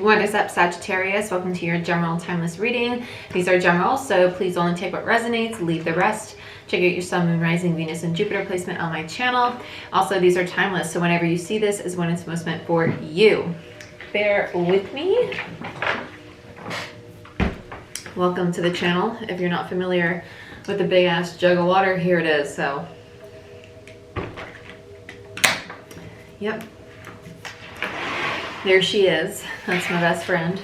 What is up, Sagittarius? Welcome to your general timeless reading. These are general, so please only take what resonates, leave the rest. Check out your sun, moon, rising, Venus, and Jupiter placement on my channel. Also, these are timeless, so whenever you see this is when it's most meant for you. Bear with me. Welcome to the channel. If you're not familiar with the big ass jug of water, here it is. So, yep. There she is. That's my best friend.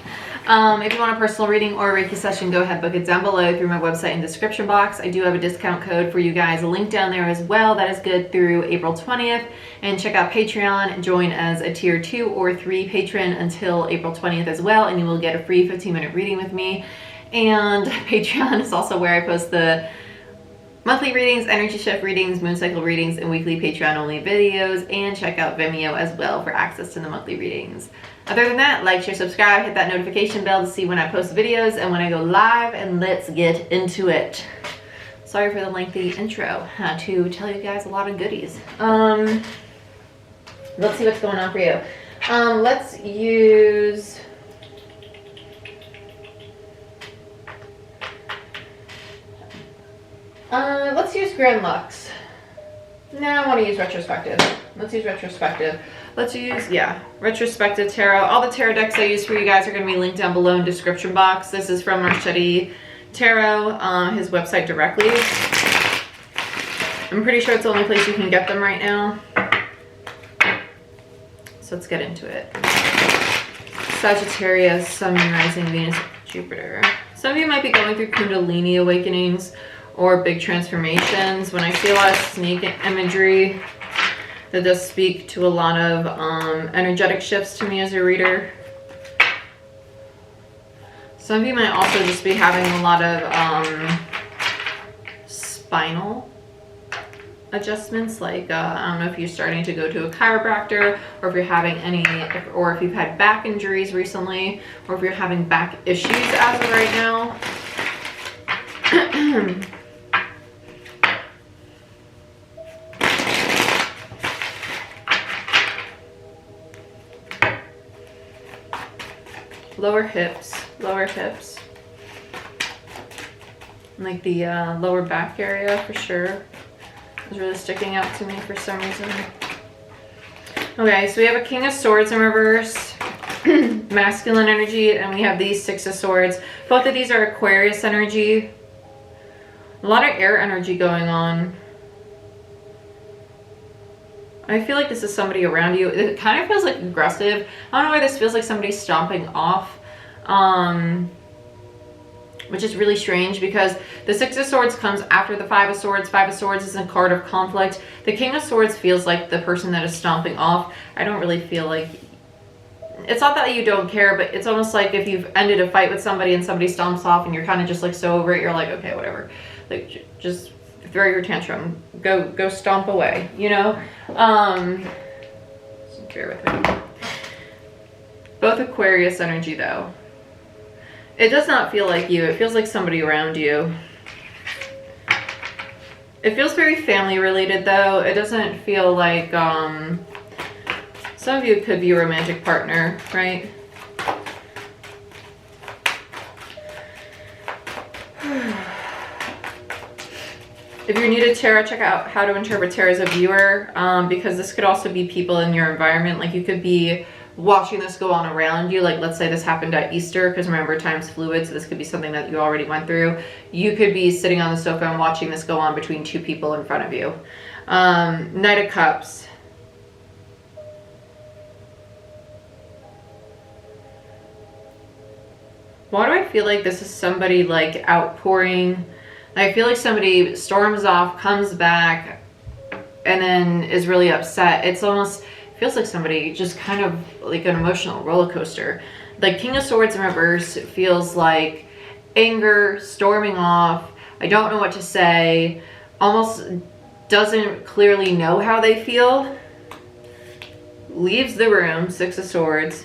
If you want a personal reading or a Reiki session, go ahead, book it down below through my website and description box. I do have a discount code for you guys, a link down there as well. That is good through April 20th. And check out Patreon. Join as a tier 2 or 3 patron until April 20th as well, and you will get a free 15-minute reading with me. And Patreon is also where I post the monthly readings, energy shift readings, moon cycle readings, and weekly Patreon only videos. And check out Vimeo as well for access to the monthly readings. Other than that, like, share, subscribe, hit that notification bell to see when I post videos and when I go live, and let's get into it. Sorry for the lengthy intro. Had to tell you guys a lot of goodies. Let's see what's going on for you. Let's use Grand Lux. No, I want to use retrospective. Let's use retrospective. Let's use, yeah, retrospective tarot. All the tarot decks I use for you guys are going to be linked down below in the description box. This is from Marchetti Tarot, his website directly. I'm pretty sure it's the only place you can get them right now. So let's get into it. Sagittarius, Sun, Moon, Rising, Venus, Jupiter. Some of you might be going through Kundalini awakenings or big transformations. When I see a lot of snake imagery, that does speak to a lot of energetic shifts to me as a reader. Some of you might also just be having a lot of spinal adjustments, like I don't know if you're starting to go to a chiropractor, or if you're having any, or if you've had back injuries recently, or if you're having back issues as of right now. Lower hips, like the lower back area for sure is really sticking out to me for some reason. Okay, so we have a King of Swords in reverse, masculine energy, and we have these Six of Swords. Both of these are Aquarius energy. A lot of air energy going on. I feel like this is somebody around you. It kind of feels like aggressive. I don't know why this feels like somebody stomping off. Which is really strange because the Six of Swords comes after the Five of Swords. Five of Swords is a card of conflict. The King of Swords feels like the person that is stomping off. I don't really feel like... It's not that you don't care, but it's almost like if you've ended a fight with somebody and somebody stomps off and you're kind of just like so over it, you're like, okay, whatever. Like, just throw your tantrum. Go stomp away, you know? So bear with me. Both Aquarius energy though. It does not feel like you. It feels like somebody around you. It feels very family related though. It doesn't feel like, some of you could be a romantic partner, right? If you're new to tarot, check out How to Interpret Tarot as a viewer, because this could also be people in your environment. Like, you could be watching this go on around you. Like, let's say this happened at Easter, because remember, time's fluid, so this could be something that you already went through. You could be sitting on the sofa and watching this go on between two people in front of you. Knight of Cups. Why do I feel like this is somebody like outpouring? I feel like somebody storms off, comes back, and then is really upset. It's almost feels like somebody just kind of like an emotional roller coaster. Like King of Swords in reverse feels like anger, storming off. I don't know what to say. Almost doesn't clearly know how they feel. Leaves the room, Six of Swords.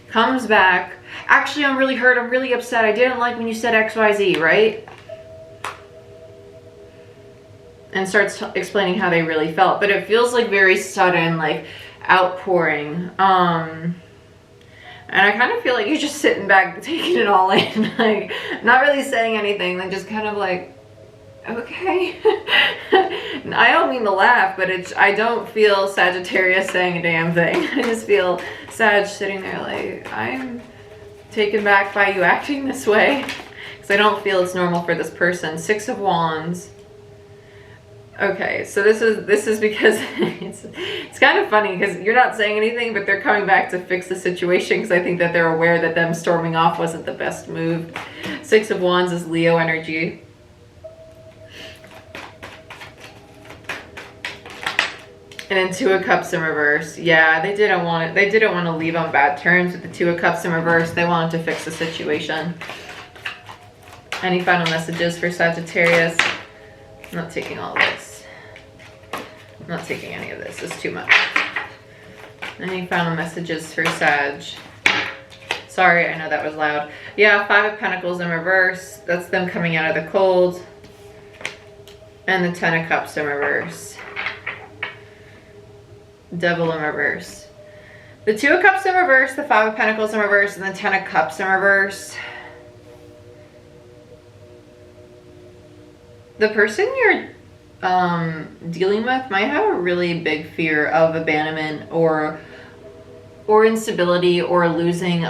Comes back. Actually, I'm really hurt. I'm really upset. I didn't like when you said XYZ, right? And starts explaining how they really felt. But it feels like very sudden, like outpouring. And I kind of feel like you're just sitting back, taking it all in, like not really saying anything, like just kind of like, okay. I don't mean to laugh, but I don't feel Sagittarius saying a damn thing. I just feel Sag sitting there like, I'm taken back by you acting this way. Because I don't feel it's normal for this person. 6 of Wands. Okay, so this is because it's kind of funny because you're not saying anything, but they're coming back to fix the situation because I think that they're aware that them storming off wasn't the best move. 6 of Wands is Leo energy. And then 2 of Cups in reverse. Yeah, they didn't want to leave on bad terms with the 2 of Cups in reverse. They wanted to fix the situation. Any final messages for Sagittarius? I'm not taking all of this. I'm not taking any of this. It's too much. Any final messages for Sag? Sorry, I know that was loud. Yeah, 5 of Pentacles in reverse. That's them coming out of the cold. And the 10 of Cups in reverse. Devil in reverse. The 2 of Cups in reverse, the 5 of Pentacles in reverse, and the 10 of Cups in reverse. The person you're dealing with might have a really big fear of abandonment or instability or losing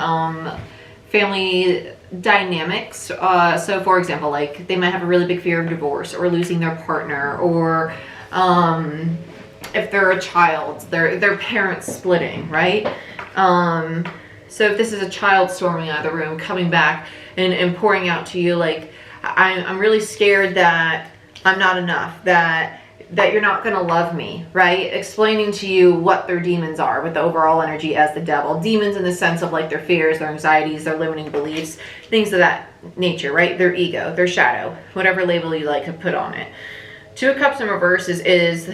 family dynamics. So for example, like they might have a really big fear of divorce or losing their partner, or if they're a child, their parents splitting, right? So if this is a child storming out of the room, coming back and pouring out to you like, I'm really scared that I'm not enough, that you're not going to love me, right? Explaining to you what their demons are with the overall energy as the devil. Demons in the sense of like their fears, their anxieties, their limiting beliefs, things of that nature, right? Their ego, their shadow, whatever label you like to put on it. 2 of Cups in reverse is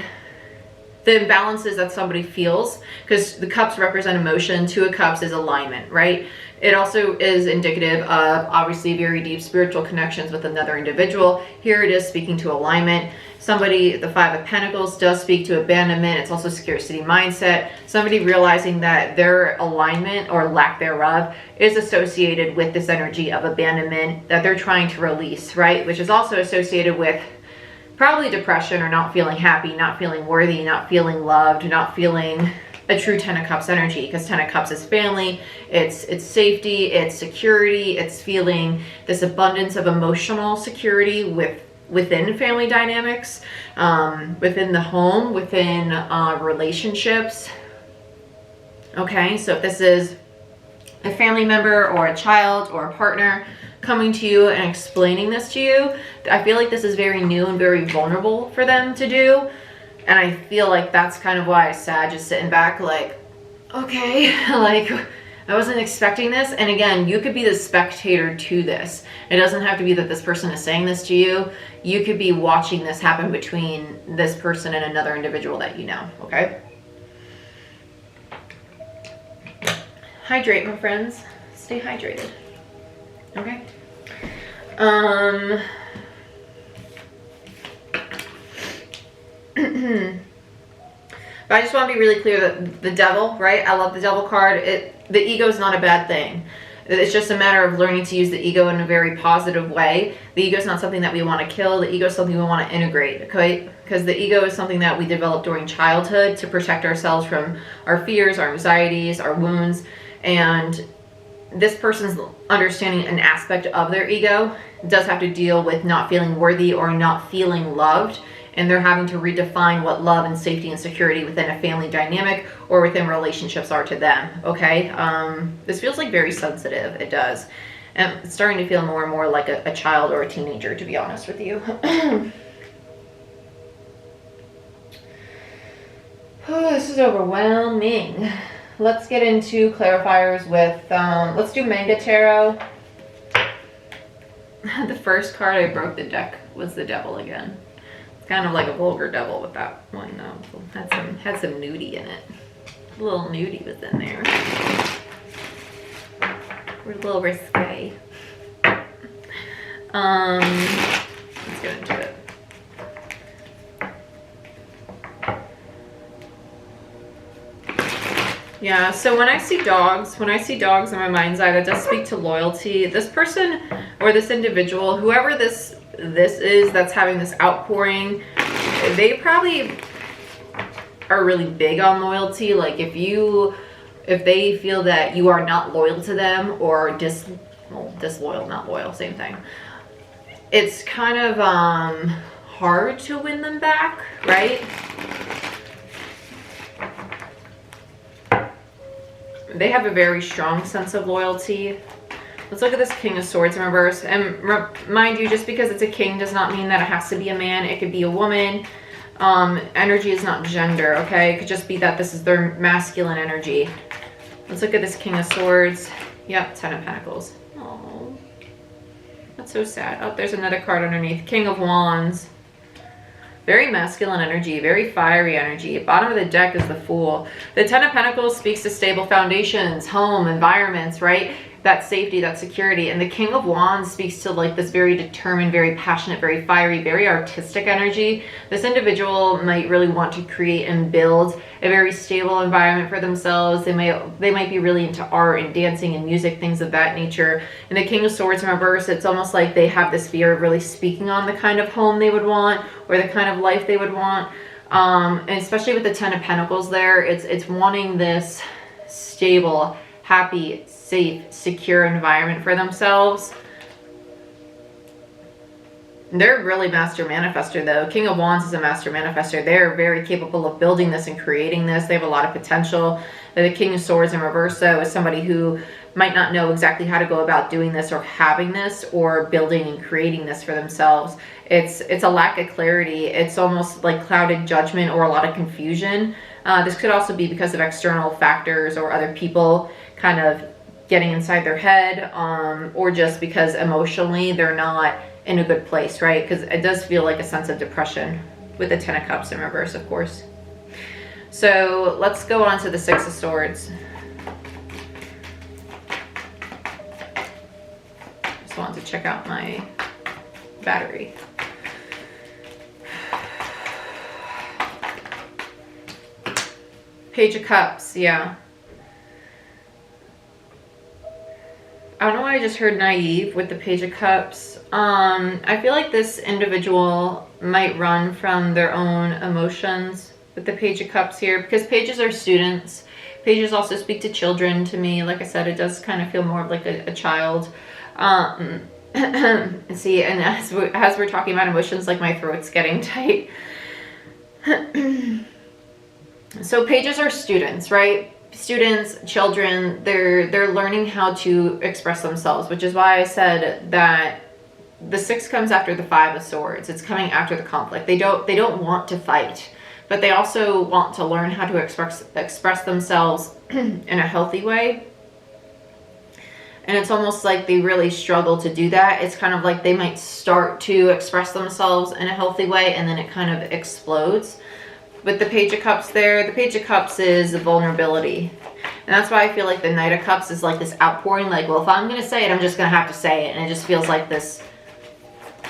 the imbalances that somebody feels, because the cups represent emotion. 2 of Cups is alignment, right? It also is indicative of obviously very deep spiritual connections with another individual. Here it is speaking to alignment. Somebody, the 5 of Pentacles does speak to abandonment. It's also scarcity mindset. Somebody realizing that their alignment or lack thereof is associated with this energy of abandonment that they're trying to release, right? Which is also associated with probably depression or not feeling happy, not feeling worthy, not feeling loved, not feeling a true 10 of Cups energy, because 10 of Cups is family, it's safety, it's security, it's feeling this abundance of emotional security within family dynamics, within the home, within relationships. Okay, so if this is a family member or a child or a partner coming to you and explaining this to you, I feel like this is very new and very vulnerable for them to do. And I feel like that's kind of why Sag is sitting back like, okay, like I wasn't expecting this. And again, you could be the spectator to this. It doesn't have to be that this person is saying this to you. You could be watching this happen between this person and another individual that you know, okay? Hydrate, my friends. Stay hydrated. Okay? But I just want to be really clear that the devil, right? I love the devil card. The ego is not a bad thing. It's just a matter of learning to use the ego in a very positive way. The ego is not something that we want to kill. The ego is something we want to integrate, okay? Because the ego is something that we developed during childhood to protect ourselves from our fears, our anxieties, our wounds. And this person's understanding an aspect of their ego does have to deal with not feeling worthy or not feeling loved. And they're having to redefine what love and safety and security within a family dynamic or within relationships are to them, okay? This feels like very sensitive, it does. And it's starting to feel more and more like a child or a teenager, to be honest with you. Oh, this is overwhelming. Let's get into clarifiers with, let's do Manga Tarot. The first card I broke the deck was the devil again. Kind of like a vulgar devil with that one though. Had some nudie in it. A little nudie was in there. We're a little risque. Let's get into it. Yeah, so when I see dogs in my mind's eye, that does speak to loyalty. This person or this individual, whoever this is that's having this outpouring, they probably are really big on loyalty. Like if they feel that you are not loyal to them, or disloyal, not loyal, same thing. It's kind of hard to win them back, right? They have a very strong sense of loyalty. Let's look at this King of Swords in reverse. And mind you, just because it's a king does not mean that it has to be a man. It could be a woman. Energy is not gender, okay? It could just be that this is their masculine energy. Let's look at this King of Swords. Yep, Ten of Pentacles. Oh, that's so sad. Oh, there's another card underneath. King of Wands. Very masculine energy, very fiery energy. Bottom of the deck is the Fool. The Ten of Pentacles speaks to stable foundations, home, environments, right? That safety, that security. And the King of Wands speaks to like this very determined, very passionate, very fiery, very artistic energy. This individual might really want to create and build a very stable environment for themselves. They might be really into art and dancing and music, things of that nature. And the King of Swords in reverse, it's almost like they have this fear of really speaking on the kind of home they would want, or the kind of life they would want. And especially with the Ten of Pentacles there, it's wanting this stable, happy, safe, secure environment for themselves. They're really master manifester though. King of Wands is a master manifester. They're very capable of building this and creating this. They have a lot of potential. The King of Swords in reverse though is somebody who might not know exactly how to go about doing this or having this or building and creating this for themselves. It's a lack of clarity. It's almost like clouded judgment or a lot of confusion. This could also be because of external factors or other people kind of getting inside their head, or just because emotionally they're not in a good place, right? Because it does feel like a sense of depression with the Ten of Cups in reverse, of course. So let's go on to the Six of Swords. Just wanted to check out my battery. Page of Cups, yeah. I don't know why I just heard naive with the Page of Cups. I feel like this individual might run from their own emotions with the Page of Cups here, because pages are students. Pages also speak to children to me. Like I said, it does kind of feel more of like a child. See, and as we're talking about emotions, like my throat's getting tight. So pages are students, right? Students, children, they're learning how to express themselves, which is why I said that the Six comes after the Five of Swords. It's coming after the conflict. They don't want to fight, but they also want to learn how to express themselves in a healthy way. And it's almost like they really struggle to do that. It's kind of like they might start to express themselves in a healthy way and then it kind of explodes. With the Page of Cups there, the Page of Cups is vulnerability. And that's why I feel like the Knight of Cups is like this outpouring, like, well, if I'm going to say it, I'm just going to have to say it. And it just feels like this.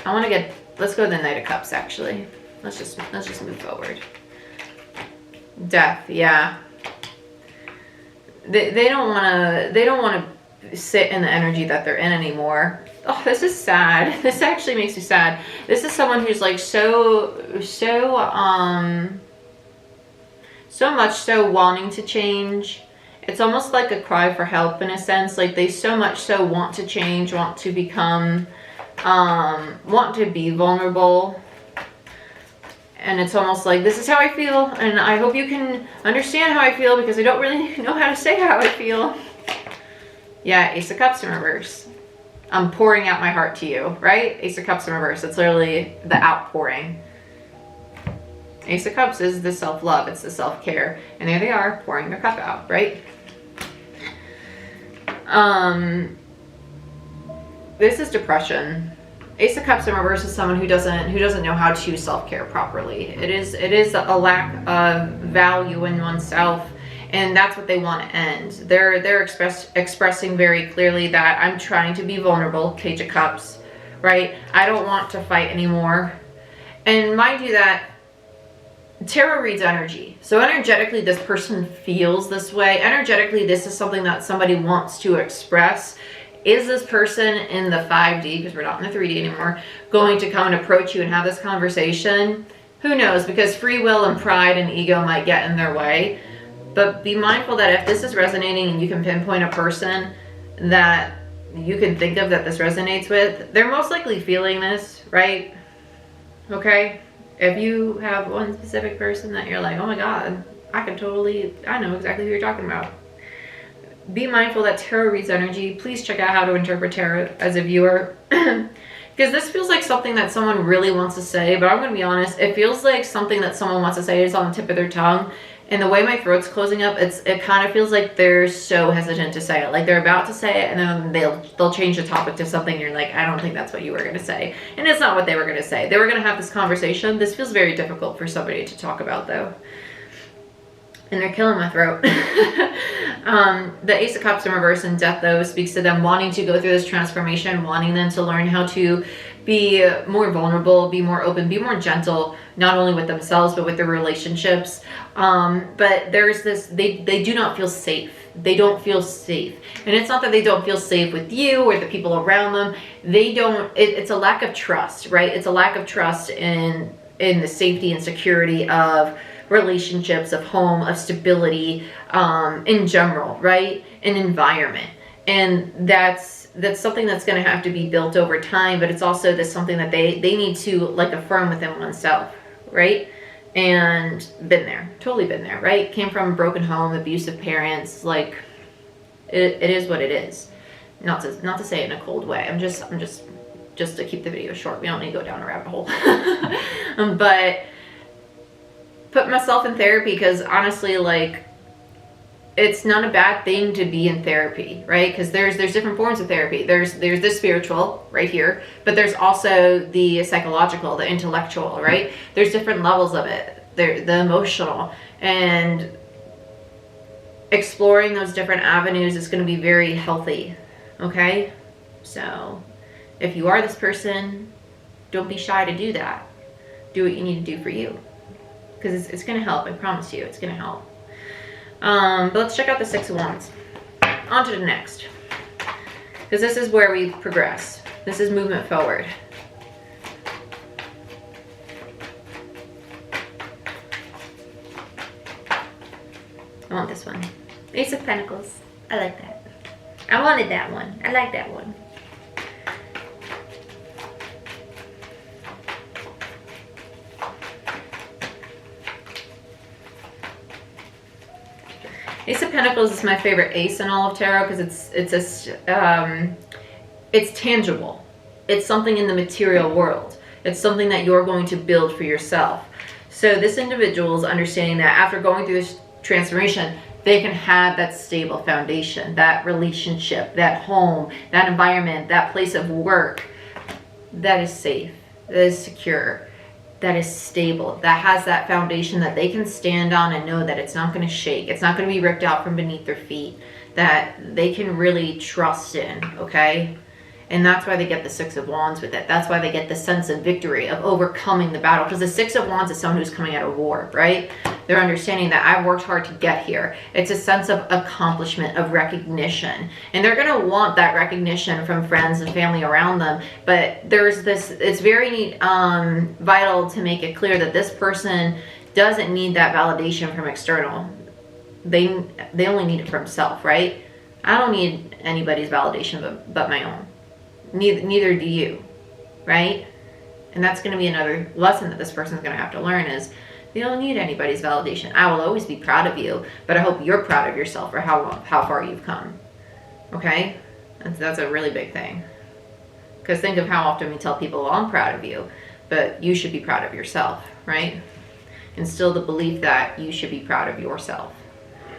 Let's go to the Knight of Cups, actually. Let's just move forward. Death, yeah. They don't want to sit in the energy that they're in anymore. Oh, this is sad. This actually makes me sad. This is someone who's like so much so wanting to change. It's almost like a cry for help in a sense. Like they so much so want to change, want to become, want to be vulnerable. And it's almost like, this is how I feel. And I hope you can understand how I feel, because I don't really know how to say how I feel. Yeah, Ace of Cups in reverse. I'm pouring out my heart to you, right? Ace of Cups in reverse. It's literally the outpouring. Ace of Cups is the self-love. It's the self-care. And there they are, pouring their cup out, right? This is depression. Ace of Cups in reverse is someone who doesn't know how to self-care properly. It is a lack of value in oneself, and that's what they want to end. They're expressing very clearly that I'm trying to be vulnerable, Page of Cups, right? I don't want to fight anymore. And mind you that Tarot reads energy. So energetically, this person feels this way. Energetically, this is something that somebody wants to express. Is this person in the 5D, because we're not in the 3D anymore, going to come and approach you and have this conversation? Who knows? Because free will and pride and ego might get in their way. But be mindful that if this is resonating and you can pinpoint a person that you can think of that this resonates with, they're most likely feeling this, right? Okay? If you have one specific person that you're like, oh my God, I know exactly who you're talking about. Be mindful that tarot reads energy. Please check out how to interpret tarot as a viewer. Because this feels like something that someone really wants to say, but I'm going to be honest, it feels like something that someone wants to say is on the tip of their tongue. And the way my throat's closing up, it kind of feels like they're so hesitant to say it. Like they're about to say it and then they'll change the topic to something and you're like, I don't think that's what you were going to say. And it's not what they were going to say. They were going to have this conversation. This feels very difficult for somebody to talk about though. And they're killing my throat. The Ace of Cups in reverse in death though speaks to them wanting to go through this transformation, wanting them to learn how to be more vulnerable, be more open, be more gentle, not only with themselves, but with their relationships. But there's this, they do not feel safe. They don't feel safe. And it's not that they don't feel safe with you or the people around them. They don't, it's a lack of trust, right? It's a lack of trust in the safety and security of relationships, of home, of stability, in general, right? An environment. And that's something that's going to have to be built over time, but it's also this something that they need to like affirm within oneself, right? And been there, totally been there, right? Came from a broken home, abusive parents, like it is what it is. Not to say it in a cold way. I'm just to keep the video short. We don't need to go down a rabbit hole. But put myself in therapy because honestly, like, it's not a bad thing to be in therapy, right? Because there's different forms of therapy. There's the spiritual right here, but there's also the psychological, the intellectual, right? There's different levels of it. The emotional, and exploring those different avenues is going to be very healthy. Okay, so if you are this person, don't be shy to do that. Do what you need to do for you, because it's going to help. I promise you, it's going to help. But let's check out the Six of Wands. On to the next, because this is where we progress. This is movement forward. I want this one. Ace of Pentacles. I like that. I wanted that one. I like that one. Ace of Pentacles is my favorite ace in all of tarot because it's tangible. It's something in the material world. It's something that you're going to build for yourself. So this individual is understanding that after going through this transformation, they can have that stable foundation, that relationship, that home, that environment, that place of work that is safe, that is secure, that is stable, that has that foundation that they can stand on and know that it's not going to shake, it's not going to be ripped out from beneath their feet, that they can really trust in, okay? And that's why they get the Six of Wands with it. That's why they get the sense of victory, of overcoming the battle. Because the Six of Wands is someone who's coming out of war, right? They're understanding that I've worked hard to get here. It's a sense of accomplishment, of recognition. And they're going to want that recognition from friends and family around them. But there's this, it's very vital to make it clear that this person doesn't need that validation from external. They only need it from self, right? I don't need anybody's validation but my own. Neither do you, right? And that's going to be another lesson that this person's going to have to learn is they don't need anybody's validation. I will always be proud of you, but I hope you're proud of yourself for how far you've come. Okay? That's a really big thing. Because think of how often we tell people, well, I'm proud of you, but you should be proud of yourself, right? Instill the belief that you should be proud of yourself.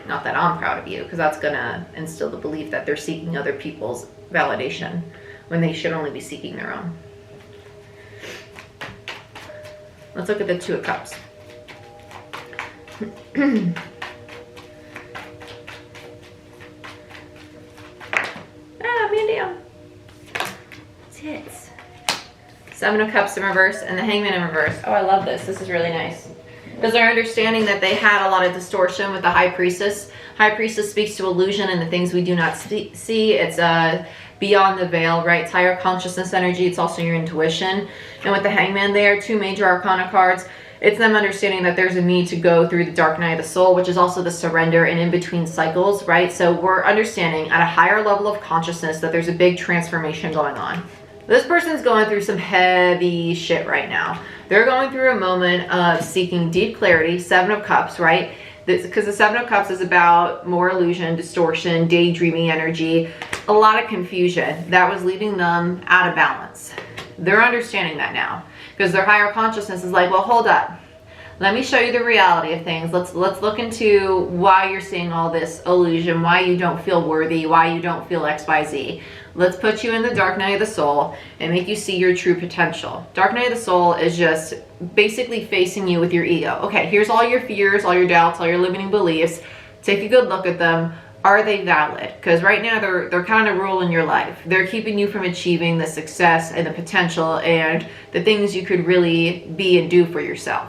Not that I'm proud of you, because that's going to instill the belief that they're seeking other people's validation when they should only be seeking their own. Let's look at the Two of Cups. Man down. Tits. Seven of Cups in reverse and the Hangman in reverse. Oh, I love this. This is really nice. because they're understanding that they had a lot of distortion with the High Priestess. High Priestess speaks to illusion and the things we do not see. It's beyond the veil, right? It's higher consciousness energy. It's also your intuition. And with the Hangman there, 2 major arcana cards, it's them understanding that there's a need to go through the dark night of the soul, which is also the surrender and in between cycles, right? So we're understanding at a higher level of consciousness that there's a big transformation going on. This person's going through some heavy shit right now. They're going through a moment of seeking deep clarity, 7 of Cups, right? Because the 7 of Cups is about more illusion, distortion, daydreaming energy, a lot of confusion that was leaving them out of balance. They're understanding that now because their higher consciousness is like, well, hold up. Let me show you the reality of things. Let's look into why you're seeing all this illusion, why you don't feel worthy, why you don't feel XYZ. Let's put you in the dark night of the soul and make you see your true potential. Dark night of the soul is just basically facing you with your ego. Okay, here's all your fears, all your doubts, all your limiting beliefs. Take a good look at them. Are they valid? Because right now they're kind of ruling your life. They're keeping you from achieving the success and the potential and the things you could really be and do for yourself.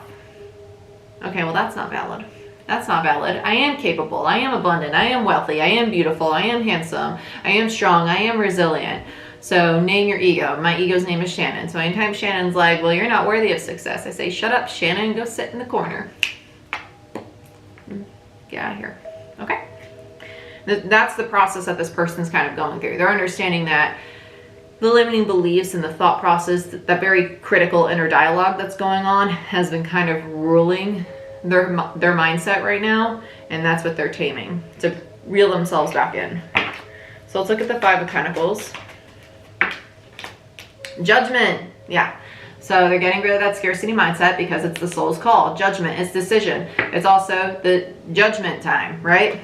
Okay, well, that's not valid. That's not valid. I am capable. I am abundant. I am wealthy. I am beautiful. I am handsome. I am strong. I am resilient. So name your ego. My ego's name is Shannon. So anytime Shannon's like, well, you're not worthy of success, I say, shut up, Shannon, and go sit in the corner. Get out of here. Okay? That's the process that this person's kind of going through. They're understanding that the limiting beliefs and the thought process, that very critical inner dialogue that's going on has been kind of ruling their mindset right now, and that's what they're taming to reel themselves back in. So let's look at the 5 of Pentacles. Judgment. Yeah. So they're getting rid of that scarcity mindset because it's the soul's call. Judgment. It's decision. It's also the judgment time, right?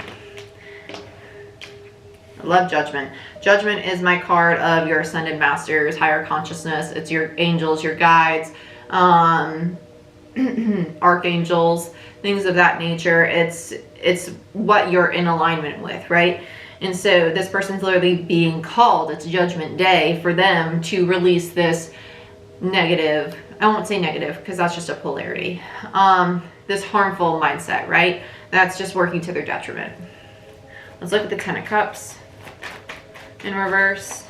I love Judgment. Judgment is my card of your ascended masters, higher consciousness. It's your angels, your guides, archangels, things of that nature. It's what you're in alignment with, right? And so this person's literally being called. It's Judgment Day for them to release this negative, I won't say negative because that's just a polarity, this harmful mindset, right? That's just working to their detriment. Let's look at the 10 of Cups in reverse.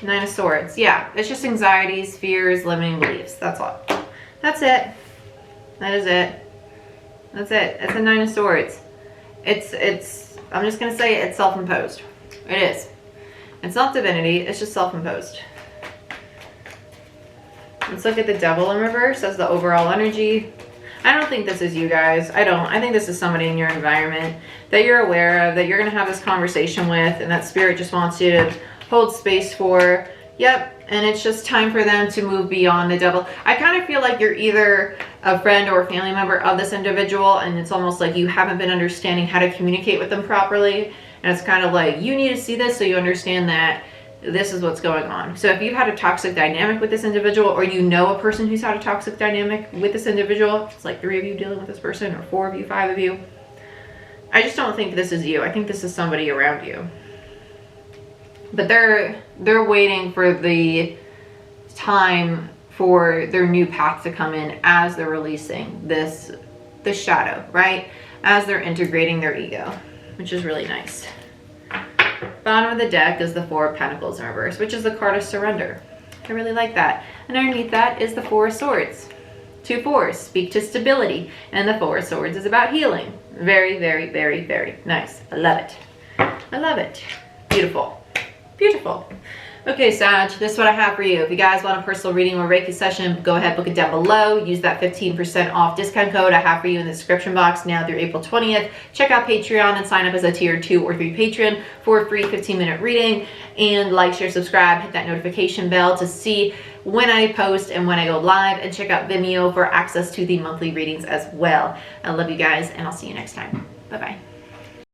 9 of Swords. Yeah, it's just anxieties, fears, limiting beliefs. That's all. That's it. That is it. That's it. It's a 9 of Swords. It's I'm just going to say it's self-imposed. It is. It's not divinity. It's just self-imposed. Let's look at the Devil in reverse as the overall energy. I don't think this is you guys. I don't. I think this is somebody in your environment that you're aware of, that you're going to have this conversation with, and that spirit just wants you to hold space for. Yep. And it's just time for them to move beyond the devil. I kind of feel like you're either a friend or a family member of this individual, and it's almost like you haven't been understanding how to communicate with them properly. And it's kind of like, you need to see this so you understand that this is what's going on. So if you've had a toxic dynamic with this individual, or you know a person who's had a toxic dynamic with this individual, it's like 3 of you dealing with this person, or 4 of you, 5 of you. I just don't think this is you. I think this is somebody around you. But they're waiting for the time for their new path to come in as they're releasing this shadow, right? As they're integrating their ego, which is really nice. Bottom of the deck is the 4 of Pentacles in reverse, which is the card of surrender. I really like that. And underneath that is the 4 of Swords. 2 4s speak to stability, and the 4 of Swords is about healing. Very, very, very, very nice. I love it. I love it. Beautiful. Beautiful. Okay, Sag, this is what I have for you. If you guys want a personal reading or Reiki session, go ahead, book it down below. Use that 15% off discount code I have for you in the description box now through April 20th. Check out Patreon and sign up as a tier 2 or 3 patron for a free 15-minute reading. And like, share, subscribe, hit that notification bell to see when I post and when I go live. And check out Vimeo for access to the monthly readings as well. I love you guys, and I'll see you next time. Bye-bye.